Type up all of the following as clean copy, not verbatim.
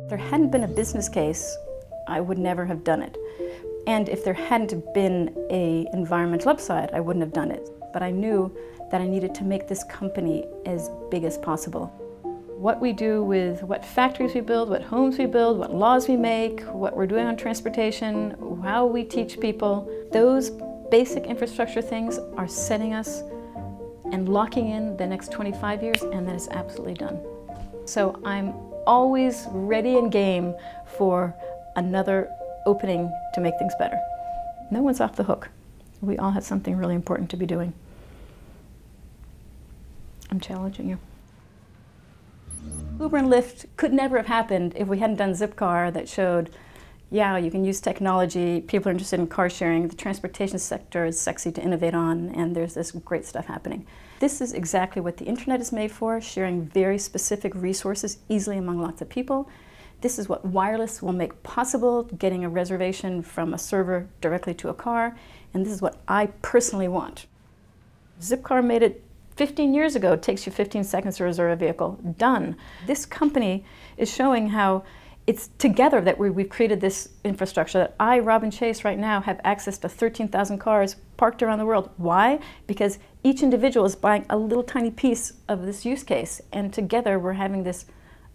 If there hadn't been a business case, I would never have done it. And if there hadn't been an environmental upside, I wouldn't have done it. But I knew that I needed to make this company as big as possible. What we do with what factories we build, what homes we build, what laws we make, what we're doing on transportation, how we teach people, those basic infrastructure things are setting us and locking in the next 25 years, and then it's absolutely done. So I'm always ready and game for another opening to make things better. No one's off the hook. We all have something really important to be doing. I'm challenging you. Uber and Lyft could never have happened if we hadn't done Zipcar that showed, yeah, you can use technology, people are interested in car sharing, the transportation sector is sexy to innovate on, and there's this great stuff happening. This is exactly what the internet is made for, sharing very specific resources easily among lots of people. This is what wireless will make possible, getting a reservation from a server directly to a car, and this is what I personally want. Zipcar made it 15 years ago. It takes you 15 seconds to reserve a vehicle. Done. This company is showing how it's together that we've created this infrastructure, that I, Robin Chase, right now have access to 13,000 cars parked around the world. Why? Because each individual is buying a little tiny piece of this use case, and together we're having this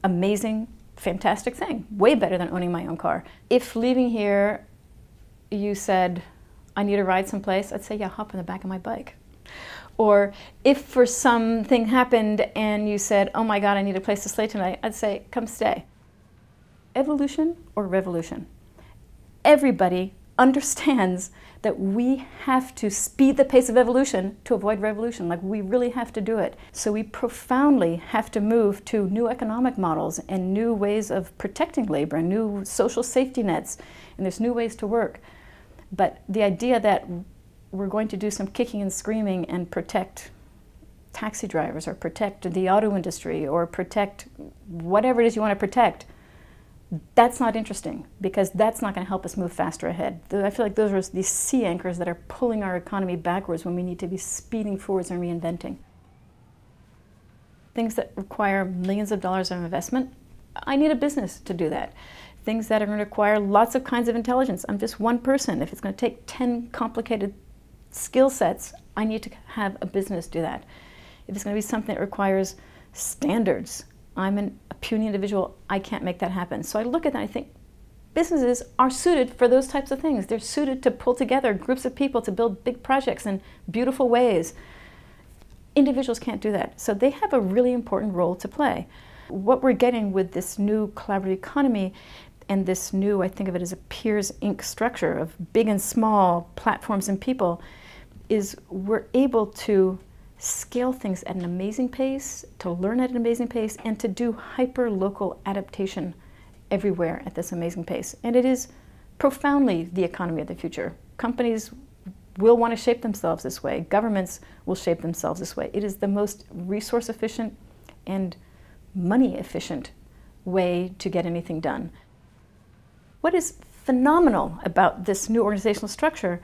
amazing, fantastic thing, way better than owning my own car. If leaving here you said, I need a ride someplace, I'd say, yeah, hop on the back of my bike. Or if for something happened and you said, oh my God, I need a place to stay tonight, I'd say, come stay. Evolution or revolution? Everybody understands that we have to speed the pace of evolution to avoid revolution. Like, we really have to do it. So we profoundly have to move to new economic models and new ways of protecting labor and new social safety nets, and there's new ways to work. But the idea that we're going to do some kicking and screaming and protect taxi drivers or protect the auto industry or protect whatever it is you want to protect, that's not interesting, because that's not going to help us move faster ahead. I feel like those are these sea anchors that are pulling our economy backwards when we need to be speeding forwards and reinventing. Things that require millions of dollars of investment, I need a business to do that. Things that are going to require lots of kinds of intelligence. I'm just one person. If it's going to take 10 complicated skill sets, I need to have a business do that. If it's going to be something that requires standards, I'm a puny individual, I can't make that happen. So I look at that and I think businesses are suited for those types of things. They're suited to pull together groups of people to build big projects in beautiful ways. Individuals can't do that. So they have a really important role to play. What we're getting with this new collaborative economy and this new, I think of it as a peers Inc. structure of big and small platforms and people, is we're able to scale things at an amazing pace, to learn at an amazing pace, and to do hyper-local adaptation everywhere at this amazing pace. And it is profoundly the economy of the future. Companies will want to shape themselves this way. Governments will shape themselves this way. It is the most resource efficient and money efficient way to get anything done. What is phenomenal about this new organizational structure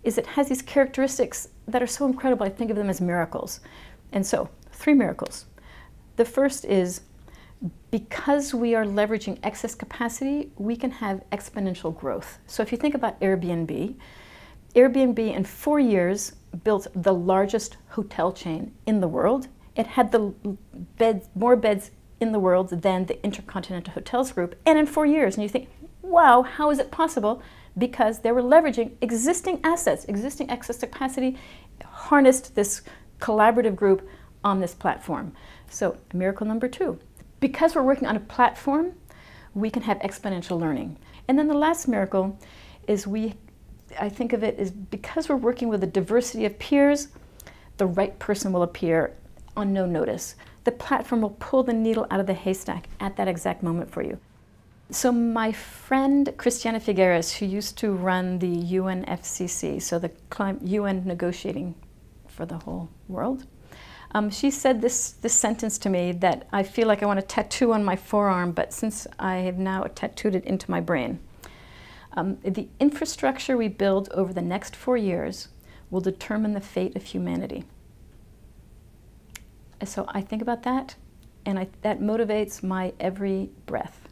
is it has these characteristics that are so incredible. I think of them as miracles. And so, 3 miracles. The first is, because we are leveraging excess capacity, we can have exponential growth. So if you think about Airbnb, Airbnb in 4 years built the largest hotel chain in the world. It had more beds in the world than the Intercontinental Hotels Group, and in 4 years. And you think, wow, how is it possible? Because they were leveraging existing assets, existing excess capacity, harnessed this collaborative group on this platform. So miracle number 2, because we're working on a platform, we can have exponential learning. And then the last miracle is I think of it as, because we're working with a diversity of peers, the right person will appear on no notice. The platform will pull the needle out of the haystack at that exact moment for you. So my friend Christiana Figueres, who used to run the UNFCCC, so the UN negotiating for the whole world, she said this sentence to me that I feel like I want to tattoo on my forearm, but since I have now tattooed it into my brain. The infrastructure we build over the next 4 years will determine the fate of humanity. So I think about that, and that motivates my every breath.